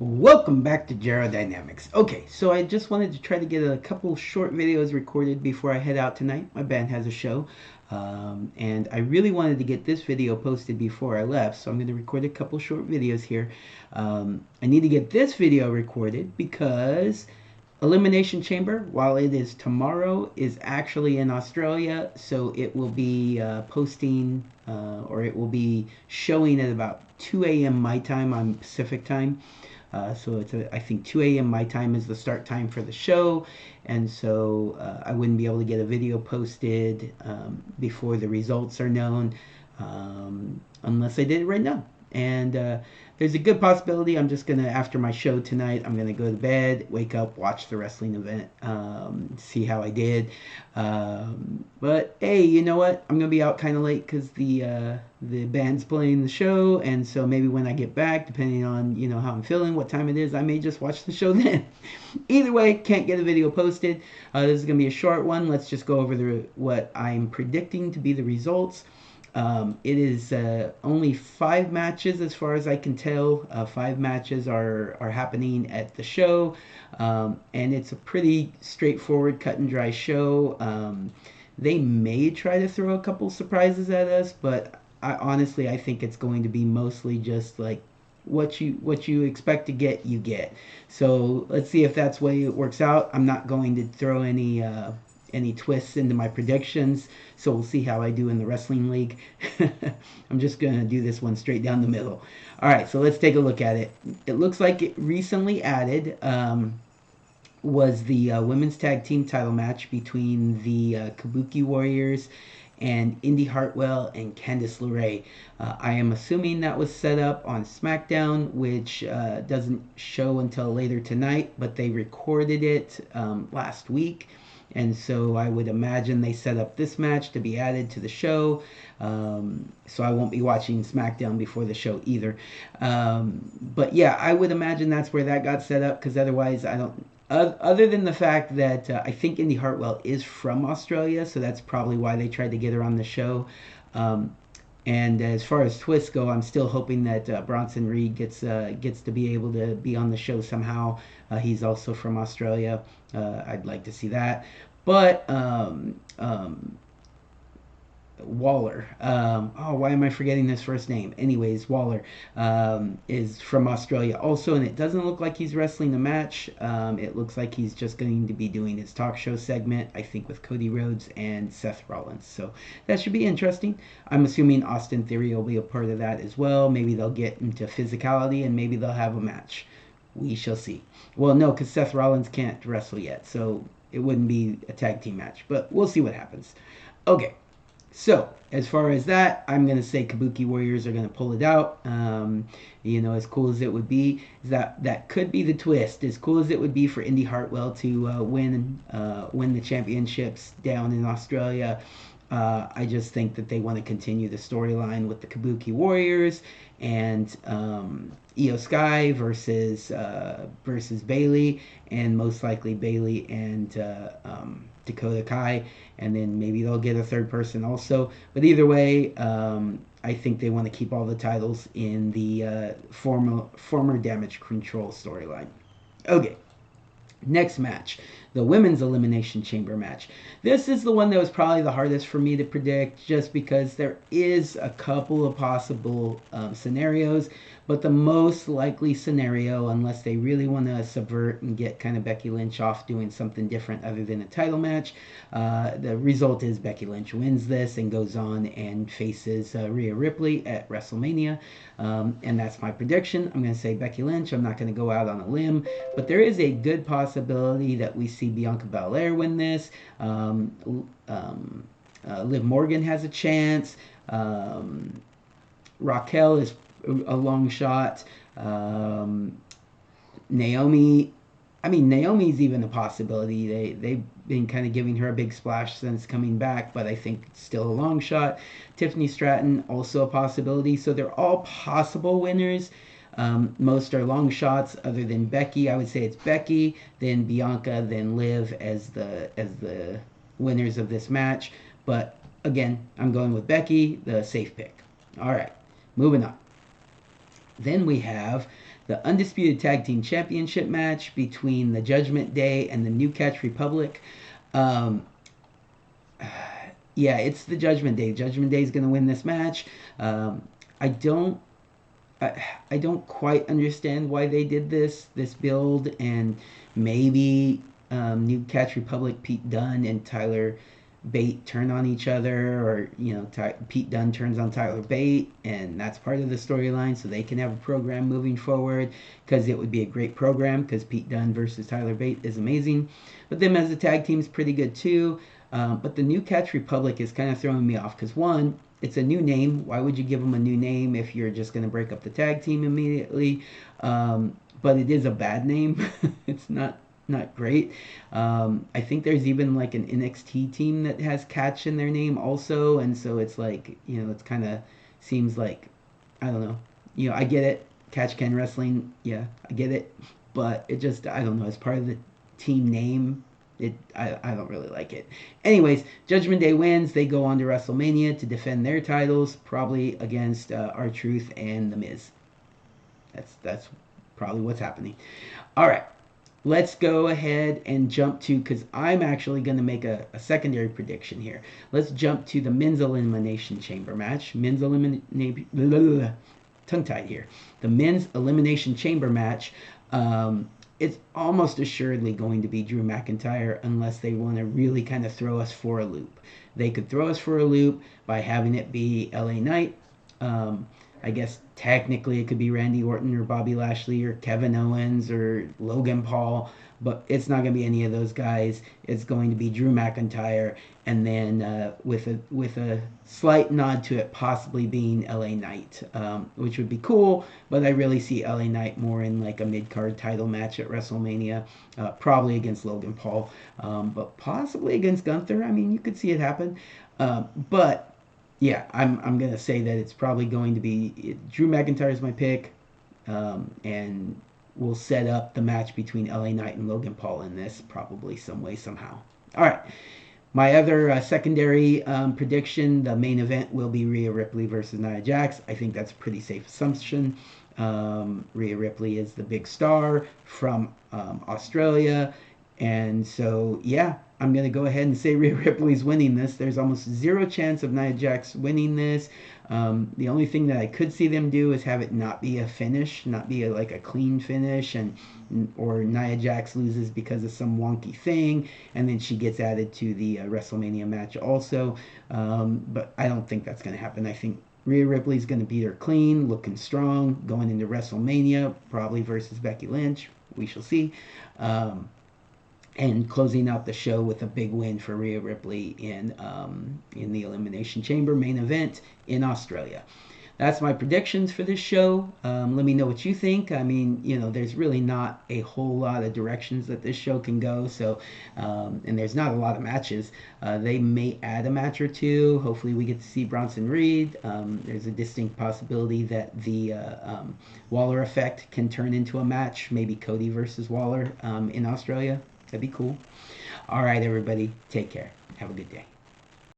Welcome back to Dynamics. Okay, so I just wanted to try to get a couple short videos recorded before I head out tonight. My band has a show, and I really wanted to get this video posted before I left, so I'm going to record a couple short videos here. I need to get this video recorded because Elimination Chamber, while it is tomorrow, is actually in Australia, so it will be posting or it will be showing at about 2 a.m. my time on Pacific time. So I think 2 a.m. my time is the start time for the show, and so I wouldn't be able to get a video posted before the results are known, unless I did it right now. And there's a good possibility I'm just gonna, after my show tonight, I'm gonna go to bed, wake up, watch the wrestling event, see how I did. But hey, you know what? I'm gonna be out kind of late because the band's playing the show, and so maybe when I get back, depending on how I'm feeling, what time it is, I may just watch the show then. Either way, can't get a video posted. This is gonna be a short one. Let's just go over what I'm predicting to be the results. It is only 5 matches as far as I can tell. 5 matches are happening at the show, and it's a pretty straightforward, cut and dry show. They may try to throw a couple surprises at us, but honestly, I think it's going to be mostly just like what you expect to get, you get. So let's see if that's the way it works out. I'm not going to throw any twists into my predictions, so we'll see how I do in the wrestling league. I'm just gonna do this one straight down the middle. All right, so let's take a look at it. It looks like it recently added was the women's tag team title match between the Kabuki Warriors and Indy Hartwell and Candice LeRae. I am assuming that was set up on SmackDown, which doesn't show until later tonight, but they recorded it last week. And so I would imagine they set up this match to be added to the show. So I won't be watching SmackDown before the show either. But yeah, I would imagine that's where that got set up, because otherwise I don't. Other than the fact that I think Indy Hartwell is from Australia, so that's probably why they tried to get her on the show. And as far as twists go, I'm still hoping that Bronson Reed gets to be able to be on the show somehow. He's also from Australia. I'd like to see that. But Waller. Why am I forgetting his first name? Anyways, Waller is from Australia also, and it doesn't look like he's wrestling a match. It looks like he's just going to be doing his talk show segment, I think, with Cody Rhodes and Seth Rollins. So that should be interesting. I'm assuming Austin Theory will be a part of that as well. Maybe they'll get into physicality, and maybe they'll have a match. We shall see. Well, no, because Seth Rollins can't wrestle yet, so it wouldn't be a tag team match. But we'll see what happens. Okay. So, as far as that, I'm going to say Kabuki Warriors are going to pull it out. As cool as it would be, that could be the twist. As cool as it would be for Indy Hartwell to win the championships down in Australia, I just think that they want to continue the storyline with the Kabuki Warriors and Io Sky versus Bailey, and most likely Bailey and Dakota Kai, and then maybe they'll get a third person also. But either way, I think they want to keep all the titles in the former Damage Control storyline. Okay. Next match, the Women's Elimination Chamber match. This is the one that was probably the hardest for me to predict, just because there is a couple of possible scenarios, but the most likely scenario, unless they really want to subvert and get kind of Becky Lynch off doing something different other than a title match, the result is Becky Lynch wins this and goes on and faces Rhea Ripley at WrestleMania, and that's my prediction. I'm going to say Becky Lynch. I'm not going to go out on a limb, but there is a good possibility that we see Bianca Belair win this. Liv Morgan has a chance. Raquel is a long shot. Naomi's even a possibility. They've been kind of giving her a big splash since coming back, but I think it's still a long shot. Tiffany Stratton, also a possibility. So they're all possible winners. Most are long shots other than Becky. I would say it's Becky, then Bianca, then Liv as the winners of this match. But again, I'm going with Becky, the safe pick. All right, moving on. Then we have the Undisputed Tag Team Championship match between the Judgment Day and the New Catch Republic. Um, yeah, it's the Judgment Day. Judgment Day is going to win this match. I don't I don't quite understand why they did this build, and maybe New Catch Republic, Pete Dunne and Tyler Bate turn on each other, or Pete Dunne turns on Tyler Bate, and that's part of the storyline, so they can have a program moving forward, because it would be a great program, because Pete Dunne versus Tyler Bate is amazing. But them as a tag team is pretty good too. But the New Catch Republic is kind of throwing me off, because one, it's a new name. Why would you give them a new name if you're just going to break up the tag team immediately? But it is a bad name. It's not great. I think there's even like an NXT team that has Catch in their name also, and so it's like, it's kind of seems like, I don't know. I get it. Catch Can Wrestling, yeah, I get it, but it just, I don't know, as part of the team name, I don't really like it. Anyways, Judgment Day wins. They go on to WrestleMania to defend their titles, probably against R-Truth and The Miz. That's probably what's happening. All right, let's go ahead and jump to, because I'm actually going to make a secondary prediction here. Let's jump to the Men's Elimination Chamber match. Tongue-tied here. The Men's Elimination Chamber match. It's almost assuredly going to be Drew McIntyre, unless they want to really kind of throw us for a loop. They could throw us for a loop by having it be LA Knight. I guess technically it could be Randy Orton or Bobby Lashley or Kevin Owens or Logan Paul, but it's not going to be any of those guys. It's going to be Drew McIntyre, and then with a slight nod to it possibly being LA Knight, which would be cool. But I really see LA Knight more in like a mid-card title match at WrestleMania, probably against Logan Paul, but possibly against Gunther. I mean, you could see it happen, but. Yeah, I'm gonna say that it's probably going to be Drew McIntyre is my pick, and we'll set up the match between LA Knight and Logan Paul in this probably some way somehow. All right, my other secondary prediction: the main event will be Rhea Ripley versus Nia Jax. I think that's a pretty safe assumption. Rhea Ripley is the big star from Australia. And so, yeah, I'm going to go ahead and say Rhea Ripley's winning this. There's almost zero chance of Nia Jax winning this. The only thing that I could see them do is have it not be a finish, not be like a clean finish, or Nia Jax loses because of some wonky thing, and then she gets added to the WrestleMania match also. But I don't think that's going to happen. I think Rhea Ripley's going to beat her clean, looking strong, going into WrestleMania, probably versus Becky Lynch. We shall see. And closing out the show with a big win for Rhea Ripley in the Elimination Chamber main event in Australia. That's my predictions for this show. Let me know what you think. I mean, there's really not a whole lot of directions that this show can go. So, and there's not a lot of matches. They may add a match or two. Hopefully we get to see Bronson Reed. There's a distinct possibility that the Waller effect can turn into a match. Maybe Cody versus Waller in Australia. That'd be cool. All right, everybody. Take care. Have a good day.